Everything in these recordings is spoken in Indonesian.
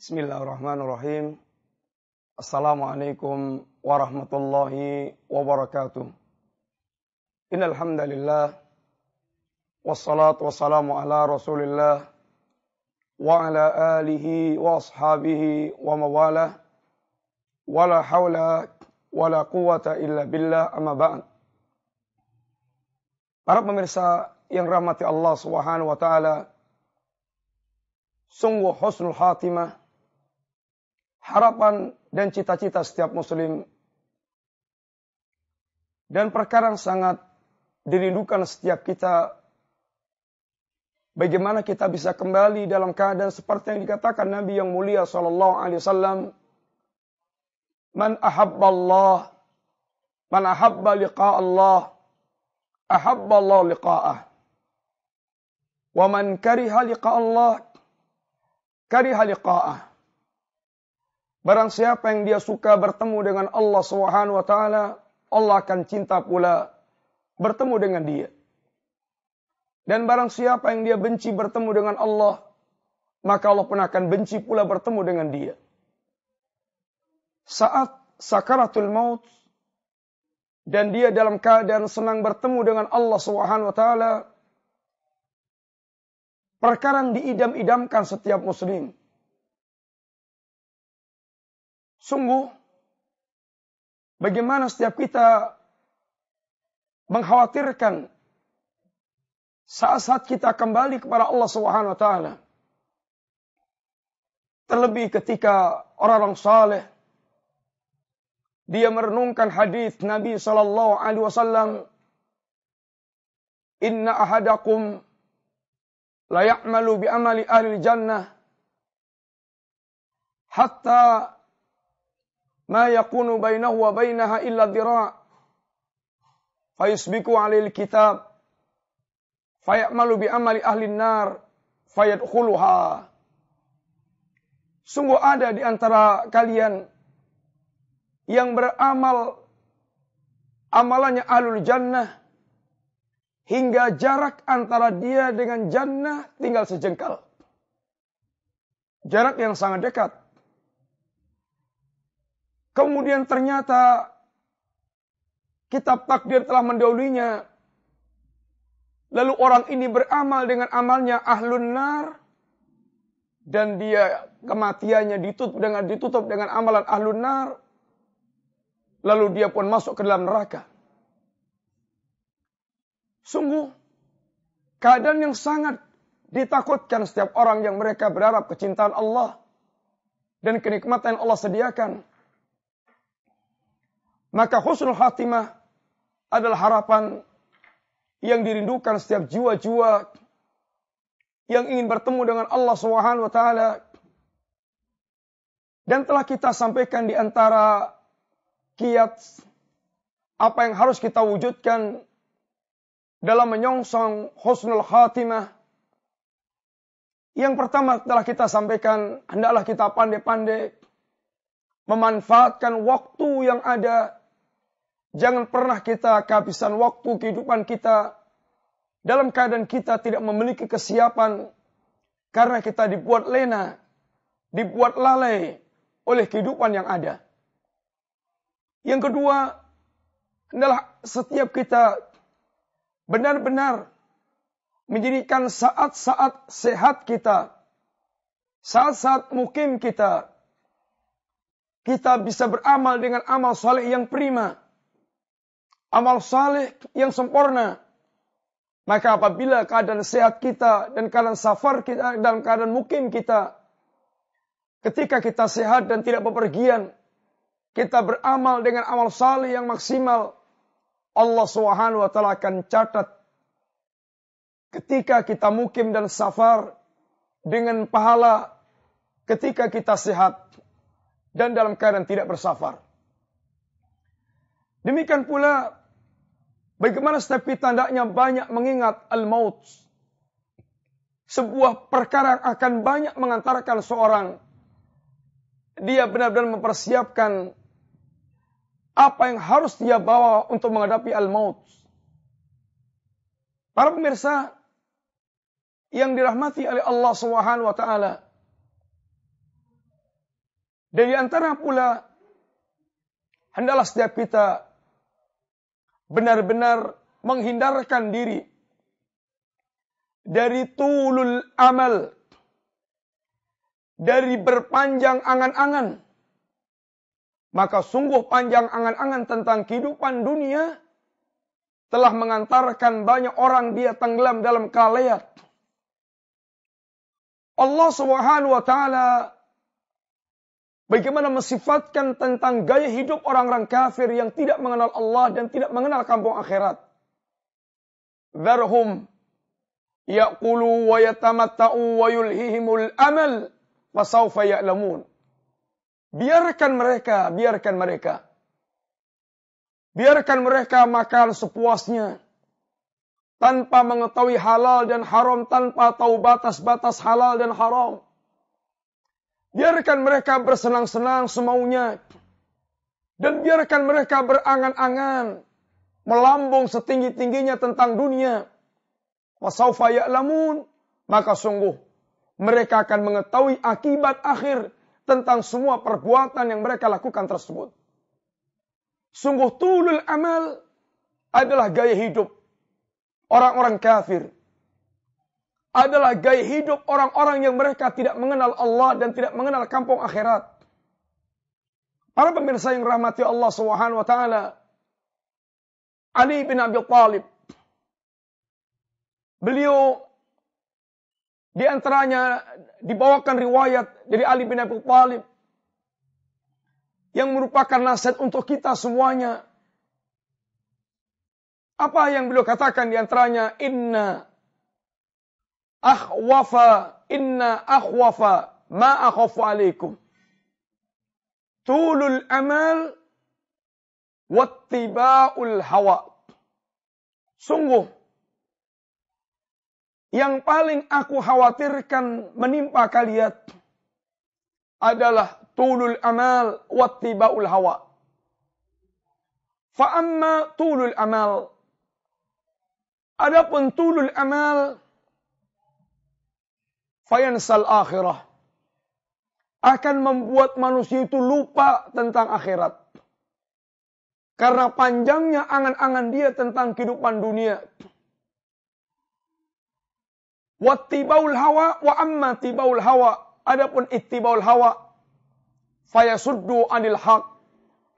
Bismillahirrahmanirrahim. Assalamualaikum warahmatullahi wabarakatuh. Innal hamdalillah wassalatu wassalamu ala Rasulillah wa ala alihi wa ashabihi wa mawalah. Wala haula wala quwata illa billah, amma ba'd. Para pemirsa yang rahmati Allah Subhanahu wa taala, sungguh husnul khatimah, harapan dan cita-cita setiap muslim, dan perkara yang sangat dirindukan setiap kita, bagaimana kita bisa kembali dalam keadaan seperti yang dikatakan Nabi yang mulia sallallahu alaihi wasallam, man ahabba liqa Allah, ahabba Allah liqa'ah. Wa man kariha liqa Allah, kariha liqa'ah. Barang siapa yang dia suka bertemu dengan Allah Subhanahu wa taala, Allah akan cinta pula bertemu dengan dia. Dan barang siapa yang dia benci bertemu dengan Allah, maka Allah pun akan benci pula bertemu dengan dia. Saat sakaratul maut dan dia dalam keadaan senang bertemu dengan Allah Subhanahu wa taala, perkara yang diidam-idamkan setiap muslim. Sungguh, bagaimana setiap kita mengkhawatirkan saat-saat kita kembali kepada Allah Subhanahu wa taala. Terlebih ketika orang-orang saleh dia merenungkan hadis Nabi sallallahu alaihi wasallam, "Inna ahadakum la ya'malu bi amali ahli jannah hatta ma yakunu bainahu wa bainaha illa dhira' fayusbiku 'alaihi al-kitab fayamalu bi amali ahli an-nar fayadkhuluha." Sungguh ada di antara kalian yang beramal amalannya ahlul jannah hingga jarak antara dia dengan jannah tinggal sejengkal. Jarak yang sangat dekat. Kemudian ternyata kitab takdir telah mendahulunya. Lalu orang ini beramal dengan amalnya ahlun nar, dan dia kematiannya ditutup dengan amalan ahlun nar. Lalu dia pun masuk ke dalam neraka. Sungguh keadaan yang sangat ditakutkan setiap orang yang mereka berharap kecintaan Allah dan kenikmatan yang Allah sediakan. Maka husnul khatimah adalah harapan yang dirindukan setiap jiwa-jiwa yang ingin bertemu dengan Allah Subhanahu wa taala. Dan telah kita sampaikan di antara kiat apa yang harus kita wujudkan dalam menyongsong husnul khatimah. Yang pertama telah kita sampaikan, hendaklah kita pandai-pandai memanfaatkan waktu yang ada. Jangan pernah kita kehabisan waktu kehidupan kita dalam keadaan kita tidak memiliki kesiapan, karena kita dibuat lena, dibuat lalai oleh kehidupan yang ada. Yang kedua adalah setiap kita benar-benar menjadikan saat-saat sehat kita, saat-saat mukim kita bisa beramal dengan amal saleh yang prima, amal saleh yang sempurna. Maka apabila keadaan sehat kita dan keadaan safar kita dan keadaan mukim kita, ketika kita sehat dan tidak bepergian, kita beramal dengan amal saleh yang maksimal, Allah Subhanahu wa taala akan catat ketika kita mukim dan safar dengan pahala ketika kita sehat dan dalam keadaan tidak bersafar. Demikian pula bagaimana setiap kita hendaknya banyak mengingat al-maut. Sebuah perkara yang akan banyak mengantarkan seorang dia benar-benar mempersiapkan apa yang harus dia bawa untuk menghadapi al-maut. Para pemirsa yang dirahmati oleh Allah Subhanahu wa taala, Dan di antara pula, hendaklah setiap kita benar-benar menghindarkan diri dari tulul amal, dari berpanjang angan-angan. Maka sungguh panjang angan-angan tentang kehidupan dunia telah mengantarkan banyak orang dia tenggelam dalam kelalaian. Allah Subhanahu wa taala bagaimana mensifatkan tentang gaya hidup orang-orang kafir yang tidak mengenal Allah dan tidak mengenal kampung akhirat. Dharhum ya'kulu wa yatamatta'u wa yulhihimul amal fasawfa ya'lamun. Biarkan mereka. Biarkan mereka makan sepuasnya, tanpa mengetahui halal dan haram, tanpa tahu batas-batas halal dan haram. Biarkan mereka bersenang-senang semaunya. Dan biarkan mereka berangan-angan, melambung setinggi-tingginya tentang dunia. Wasaufa ya'lamun, maka sungguh mereka akan mengetahui akibat akhir tentang semua perbuatan yang mereka lakukan tersebut. Sungguh tulul amal adalah gaya hidup orang-orang kafir. Adalah gaya hidup orang-orang yang mereka tidak mengenal Allah dan tidak mengenal kampung akhirat. Para pemirsa yang rahmati Allah Subhanahu wa taala, Ali bin Abi Thalib, beliau di antaranya dibawakan riwayat dari Ali bin Abi Thalib yang merupakan nasihat untuk kita semuanya. Apa yang beliau katakan di antaranya? Inna akhwafa ma akhafu alaikum. Tulul amal wattiba'ul hawa. Sungguh yang paling aku khawatirkan menimpa kalian adalah tulul amal wattiba'ul hawa. Fa amma tulul amal, adapun tulul amal, fayansal akhirah, akan membuat manusia itu lupa tentang akhirat. Karena panjangnya angan-angan dia tentang kehidupan dunia. Wattiba'ul hawa wa amma tiba'ul hawa, adapun ittiba'ul hawa, fayasuddu anil haq,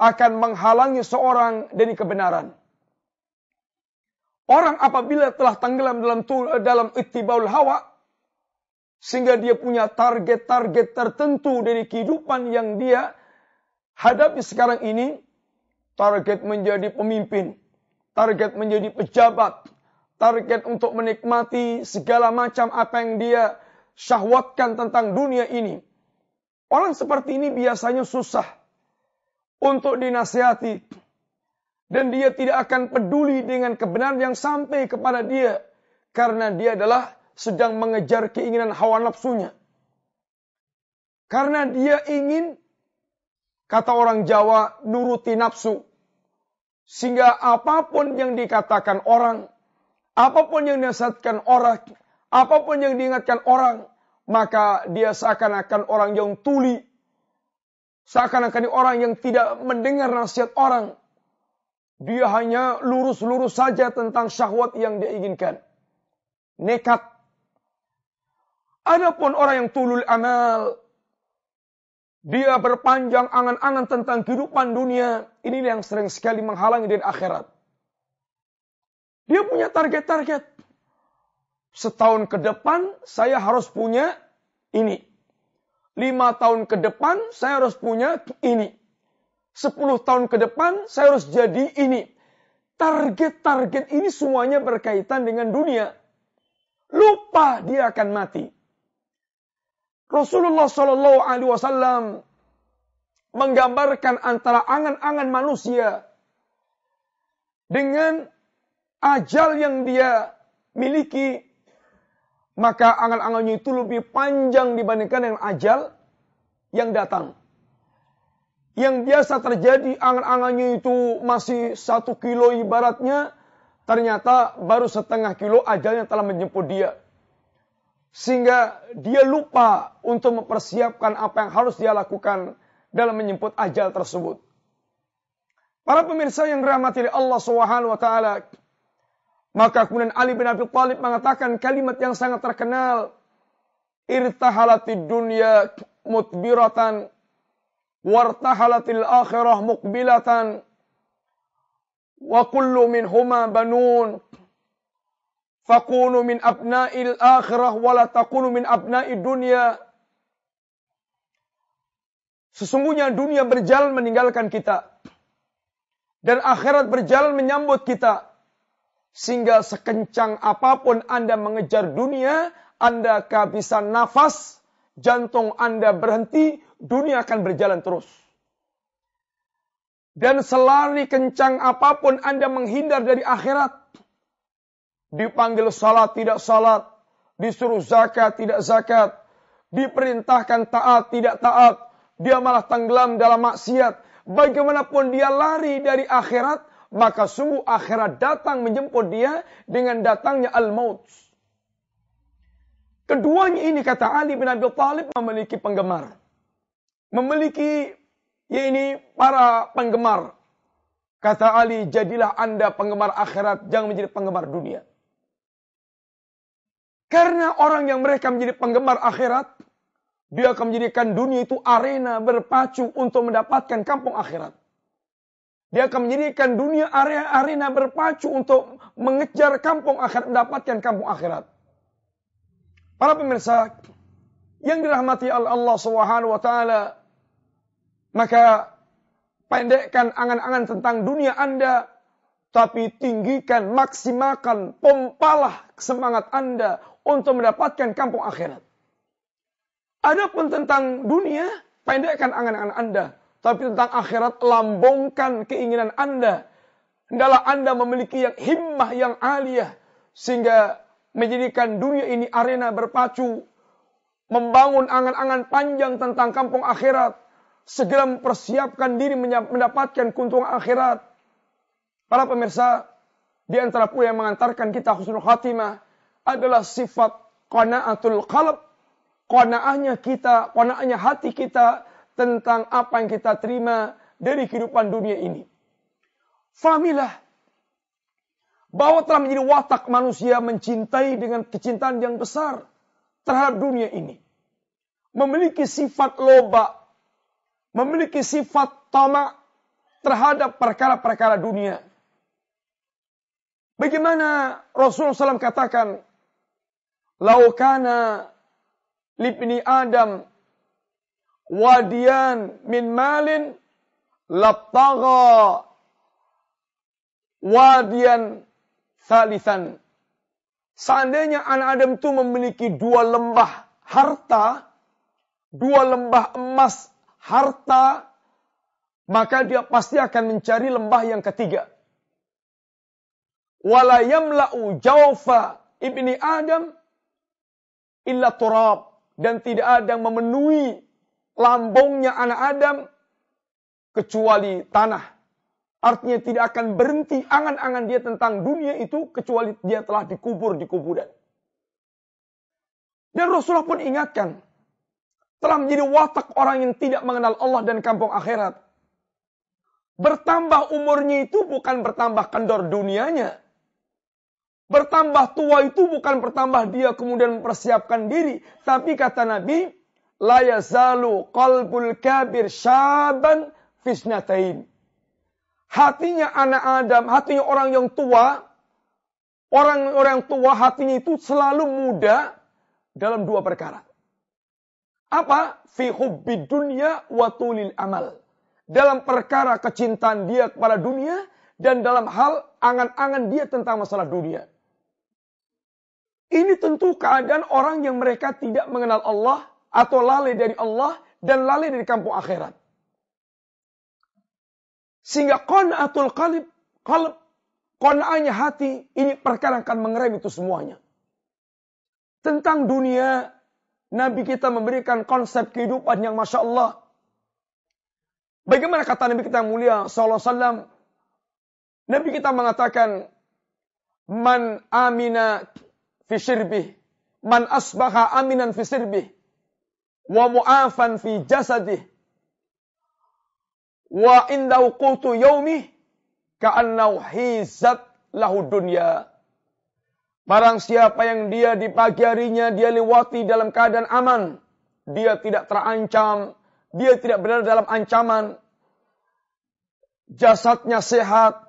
akan menghalangi seorang dari kebenaran. Orang apabila telah tenggelam dalam ittiba'ul hawa, sehingga dia punya target-target tertentu dari kehidupan yang dia hadapi sekarang ini, target menjadi pemimpin, target menjadi pejabat, target untuk menikmati segala macam apa yang dia syahwatkan tentang dunia ini. Orang seperti ini biasanya susah untuk dinasihati. Dan dia tidak akan peduli dengan kebenaran yang sampai kepada dia. Karena dia adalah sedang mengejar keinginan hawa nafsunya. Karena dia ingin, kata orang Jawa, nuruti nafsu. Sehingga apapun yang dikatakan orang, apapun yang dinasihatkan orang, apapun yang diingatkan orang, maka dia seakan-akan orang yang tuli. Seakan-akan orang yang tidak mendengar nasihat orang. Dia hanya lurus-lurus saja tentang syahwat yang dia inginkan. Nekat. Adapun orang yang tulul amal, dia berpanjang angan-angan tentang kehidupan dunia. Inilah yang sering sekali menghalangi dari akhirat. Dia punya target-target. Setahun ke depan saya harus punya ini. 5 tahun ke depan saya harus punya ini. 10 tahun ke depan saya harus jadi ini. Target-target ini semuanya berkaitan dengan dunia. Lupa dia akan mati. Rasulullah SAW menggambarkan antara angan-angan manusia dengan ajal yang dia miliki. Maka angan-angannya itu lebih panjang dibandingkan dengan ajal yang datang. Yang biasa terjadi angan-angannya itu masih 1 kilo ibaratnya, ternyata baru setengah kilo ajalnya telah menjemput dia. Sehingga dia lupa untuk mempersiapkan apa yang harus dia lakukan dalam menjemput ajal tersebut. Para pemirsa yang dirahmati oleh Allah Subhanahu wa taala, maka kemudian Ali bin Abi Thalib mengatakan kalimat yang sangat terkenal, irtahalatid dunya mutbiratan wartahalatil akhirah muqbilatan wa kullu minhuma banun fakunu min abna'il akhirah wa la takunu min abna'id dunya. Sesungguhnya dunia berjalan meninggalkan kita dan akhirat berjalan menyambut kita. Sehingga sekencang apapun Anda mengejar dunia, Anda kehabisan nafas, jantung Anda berhenti, dunia akan berjalan terus. Dan selari kencang apapun Anda menghindar dari akhirat, dipanggil salat tidak salat, disuruh zakat tidak zakat, diperintahkan taat tidak taat, dia malah tenggelam dalam maksiat. Bagaimanapun dia lari dari akhirat, maka sungguh akhirat datang menjemput dia dengan datangnya al-maut. Keduanya ini, kata Ali bin Abi Thalib, memiliki penggemar. Memiliki, para penggemar. Kata Ali, jadilah Anda penggemar akhirat, jangan menjadi penggemar dunia. Karena orang yang mereka menjadi penggemar akhirat, dia akan menjadikan dunia itu arena berpacu untuk mendapatkan kampung akhirat. Dia akan menjadikan dunia arena berpacu untuk mengejar kampung akhirat, mendapatkan kampung akhirat. Para pemirsa yang dirahmati Allah Subhanahu wa taala, maka pendekkan angan-angan tentang dunia Anda, tapi tinggikan, maksimalkan, pompalah semangat Anda untuk mendapatkan kampung akhirat. Adapun tentang dunia, pendekkan angan-angan Anda. Tapi tentang akhirat, lambungkan keinginan Anda. Hendaklah Anda memiliki yang himmah yang aliyah. Sehingga menjadikan dunia ini arena berpacu. Membangun angan-angan panjang tentang kampung akhirat. Segera mempersiapkan diri mendapatkan keuntungan akhirat. Para pemirsa, di antara pula yang mengantarkan kita husnul khatimah adalah sifat qanaatul qalb. Qanaahnya hati kita tentang apa yang kita terima dari kehidupan dunia ini. Fahamilah bahwa telah menjadi watak manusia mencintai dengan kecintaan yang besar terhadap dunia ini. Memiliki sifat loba, memiliki sifat tamak terhadap perkara-perkara dunia. Bagaimana Rasulullah SAW katakan, laukana libni Adam wadiyan min malin labtagha wadiyan thalithan. Seandainya anak Adam itu memiliki 2 lembah harta, 2 lembah emas harta, maka dia pasti akan mencari lembah yang ketiga. Wala yamla'u jawfa ibni Adam illa turab. Dan tidak ada yang memenuhi lambungnya anak Adam kecuali tanah. Artinya tidak akan berhenti angan-angan dia tentang dunia itu kecuali dia telah dikubur di kuburan. Dan Rasulullah pun ingatkan, telah menjadi watak orang yang tidak mengenal Allah dan kampung akhirat. Bertambah umurnya itu bukan bertambah kendor dunianya. Bertambah tua itu bukan bertambah dia kemudian mempersiapkan diri. Tapi kata Nabi, la yazalu qalbul kabir syaban fisnatain. Hatinya anak Adam, hatinya orang yang tua, orang tua hatinya itu selalu muda dalam 2 perkara. Apa? Fi hubbid dunya wa tulil amal. Dalam perkara kecintaan dia kepada dunia dan dalam hal angan-angan dia tentang masalah dunia. Ini tentu keadaan orang yang mereka tidak mengenal Allah atau lalai dari Allah dan lalai dari kampung akhirat. Sehingga qanaatul qalb, qanaahnya hati, ini perkara akan mengerem itu semuanya. Tentang dunia, Nabi kita memberikan konsep kehidupan yang Masya Allah. Bagaimana kata Nabi kita yang mulia sallallahu alaihi wasallam? Nabi kita mengatakan, man amina fi sirbih, man asbaha aminan fi sirbih, wa mu'afan fi jasadih, wa indahu qutu yaumih ka'annahu hizat lahu dunya. Barang siapa yang dia di pagi harinya dia lewati dalam keadaan aman, dia tidak terancam, dia tidak berada dalam ancaman, jasadnya sehat,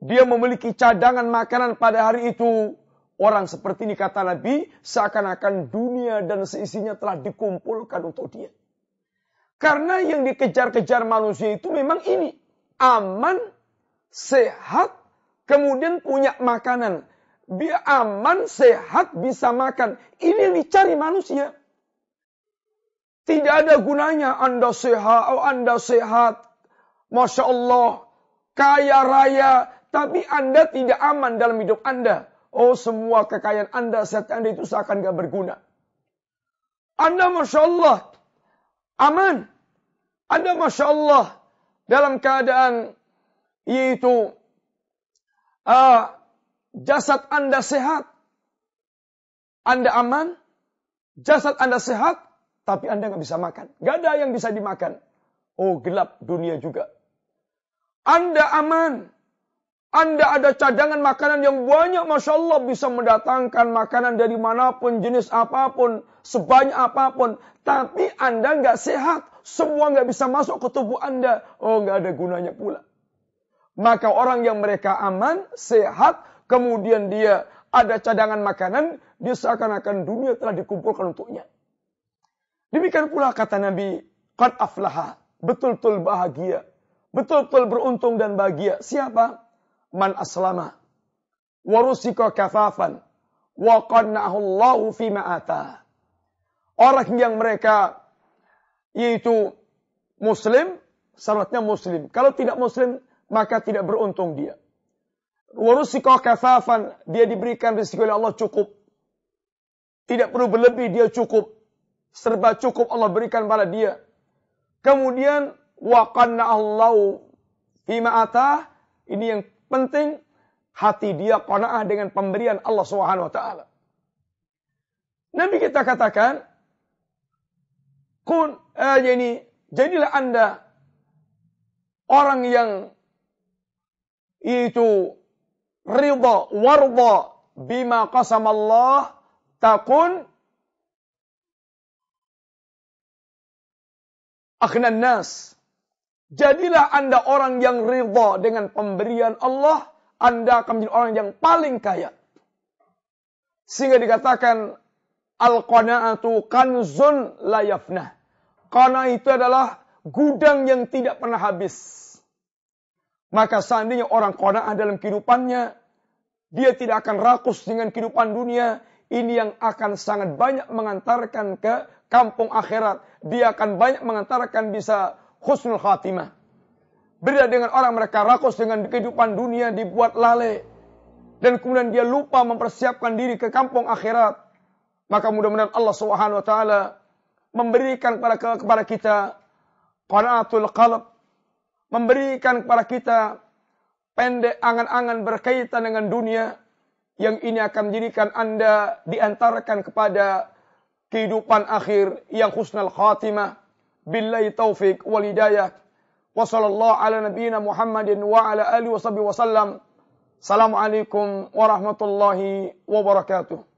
dia memiliki cadangan makanan pada hari itu, orang seperti ini kata Nabi, seakan-akan dunia dan seisinya telah dikumpulkan untuk dia. Karena yang dikejar-kejar manusia itu memang ini, aman, sehat, kemudian punya makanan. Dia aman, sehat, bisa makan. Ini yang dicari manusia. Tidak ada gunanya Anda sehat, Masya Allah, kaya raya, tapi Anda tidak aman dalam hidup Anda. Oh, semua kekayaan Anda, sehat Anda itu seakan gak berguna. Anda Masya Allah, aman. Anda Masya Allah, dalam keadaan yaitu jasad Anda sehat. Anda aman, jasad Anda sehat, tapi Anda nggak bisa makan. Nggak ada yang bisa dimakan. Oh, gelap dunia juga. Anda aman. Anda ada cadangan makanan yang banyak, Masya Allah, bisa mendatangkan makanan dari manapun, jenis apapun, sebanyak apapun. Tapi Anda nggak sehat. Semua nggak bisa masuk ke tubuh Anda. Oh, nggak ada gunanya pula. Maka orang yang mereka aman, sehat, kemudian dia ada cadangan makanan, dia seakan-akan dunia telah dikumpulkan untuknya. Demikian pula kata Nabi, qad aflaha, betul-betul bahagia, betul-betul beruntung dan bahagia. Siapa? Man aslama, warusika kafafan, wa qanna'ahu Allahu fima atah. Orang yang mereka yaitu muslim, syaratnya muslim. Kalau tidak muslim, maka tidak beruntung dia. Warusika kafafan, dia diberikan rezeki oleh Allah cukup. Tidak perlu berlebih, dia cukup. Serba cukup Allah berikan pada dia. Kemudian wa qanna'ahu Allahu fima atah, ini yang penting, hati dia qanaah dengan pemberian Allah Subhanahu wa taala. Nabi kita katakan, jadilah Anda orang yang itu ridha warda bima qasamallah takun aghnan nas. Jadilah Anda orang yang ridha dengan pemberian Allah, Anda akan menjadi orang yang paling kaya. Sehingga dikatakan al-qanaatu kanzun la yafnah. Qanaah itu adalah gudang yang tidak pernah habis. Maka seandainya orang qanaah dalam kehidupannya, dia tidak akan rakus dengan kehidupan dunia, ini yang akan sangat banyak mengantarkan ke kampung akhirat. Dia akan banyak mengantarkan bisa husnul khatimah. Beda dengan orang mereka rakus dengan kehidupan dunia, dibuat lalai. Dan kemudian dia lupa mempersiapkan diri ke kampung akhirat. Maka mudah-mudahan Allah Subhanahu wa taala memberikan kepada kita qanaatul qalb, memberikan kepada kita pendek angan-angan berkaitan dengan dunia, yang ini akan menjadikan Anda diantarkan kepada kehidupan akhir yang husnul khatimah. Billahi taufiq wal hidayah. Wa sallallahu ala nabiyyina Muhammadin wa ala alihi wa sahbihi wa sallam. Assalamualaikum warahmatullahi wabarakatuh.